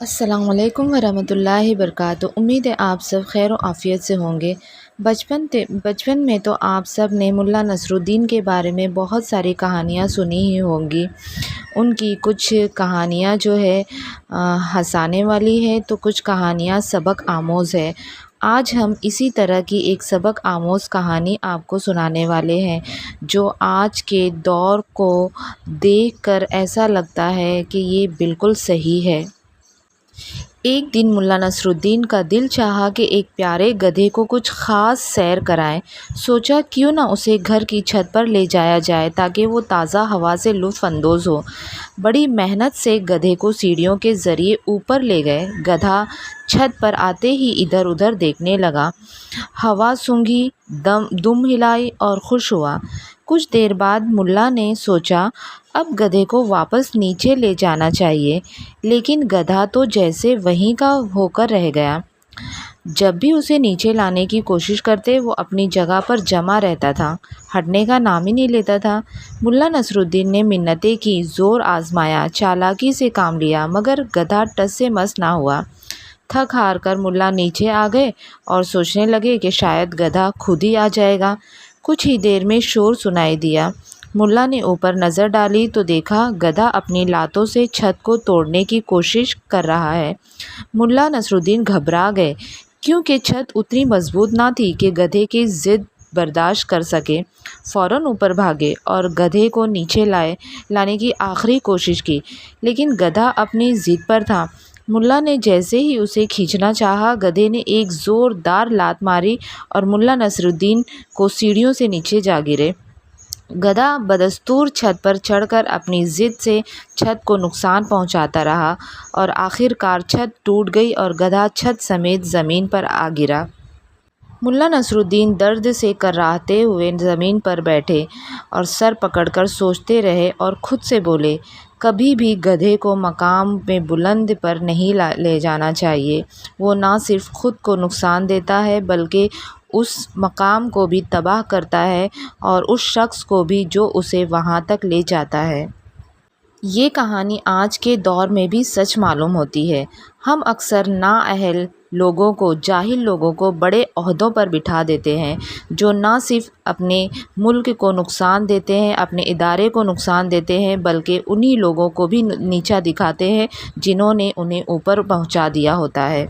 السلام علیکم ورحمۃ اللہ وبرکاتہ۔ امید ہے آپ سب خیر و عافیت سے ہوں گے۔ بچپن میں تو آپ سب نے ملا نصر الدین کے بارے میں بہت ساری کہانیاں سنی ہی ہوں گی۔ ان کی کچھ کہانیاں جو ہے ہنسانے والی ہے تو کچھ کہانیاں سبق آموز ہے۔ آج ہم اسی طرح کی ایک سبق آموز کہانی آپ کو سنانے والے ہیں، جو آج کے دور کو دیکھ کر ایسا لگتا ہے کہ یہ بالکل صحیح ہے۔ ایک دن ملا نصر الدین کا دل چاہا کہ ایک پیارے گدھے کو کچھ خاص سیر کرائیں۔ سوچا کیوں نہ اسے گھر کی چھت پر لے جایا جائے تاکہ وہ تازہ ہوا سے لطف اندوز ہو۔ بڑی محنت سے گدھے کو سیڑھیوں کے ذریعے اوپر لے گئے۔ گدھا چھت پر آتے ہی ادھر ادھر دیکھنے لگا، ہوا سونگھی، دم ہلائی اور خوش ہوا۔ کچھ دیر بعد ملا نے سوچا اب گدھے کو واپس نیچے لے جانا چاہیے، لیکن گدھا تو جیسے وہیں کا ہو کر رہ گیا۔ جب بھی اسے نیچے لانے کی کوشش کرتے وہ اپنی جگہ پر جمع رہتا تھا، ہٹنے کا نام ہی نہیں لیتا تھا۔ ملا نصر الدین نے منتیں کی، زور آزمایا، چالاکی سے کام لیا، مگر گدھا ٹس سے مس نہ ہوا۔ تھک ہار کر ملا نیچے آ گئے اور سوچنے لگے کہ شاید گدھا خود ہی آ جائے گا۔ کچھ ہی دیر میں شور سنائی دیا۔ ملا نے اوپر نظر ڈالی تو دیکھا گدھا اپنی لاتوں سے چھت کو توڑنے کی کوشش کر رہا ہے۔ ملا نصر الدین گھبرا گئے، کیونکہ چھت اتنی مضبوط نہ تھی کہ گدھے کی ضد برداشت کر سکے۔ فوراً اوپر بھاگے اور گدھے کو نیچے لانے کی آخری کوشش کی، لیکن گدھا اپنی ضد پر تھا۔ ملا نے جیسے ہی اسے کھینچنا چاہا، گدھے نے ایک زوردار لات ماری اور ملا نصر الدین کو سیڑھیوں سے نیچے جا گرے۔ گدھا بدستور چھت پر چڑھ کر اپنی ضد سے چھت کو نقصان پہنچاتا رہا اور آخر کار چھت ٹوٹ گئی اور گدھا چھت سمیت زمین پر آ گرا۔ ملا نصر الدین درد سے کراہتے ہوئے زمین پر بیٹھے اور سر پکڑ کر سوچتے رہے اور خود سے بولے، کبھی بھی گدھے کو مقام میں بلند پر نہیں لے جانا چاہیے۔ وہ نہ صرف خود کو نقصان دیتا ہے بلکہ اس مقام کو بھی تباہ کرتا ہے اور اس شخص کو بھی جو اسے وہاں تک لے جاتا ہے۔ یہ کہانی آج کے دور میں بھی سچ معلوم ہوتی ہے۔ ہم اکثر نااہل لوگوں کو، جاہل لوگوں کو بڑے عہدوں پر بٹھا دیتے ہیں، جو نہ صرف اپنے ملک کو نقصان دیتے ہیں، اپنے ادارے کو نقصان دیتے ہیں، بلکہ انہی لوگوں کو بھی نیچا دکھاتے ہیں جنہوں نے انہیں اوپر پہنچا دیا ہوتا ہے۔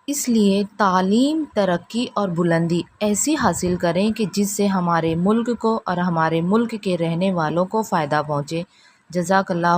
اس لیے تعلیم، ترقی اور بلندی ایسی حاصل کریں کہ جس سے ہمارے ملک کو اور ہمارے ملک کے رہنے والوں کو فائدہ پہنچے۔ جزاک اللہ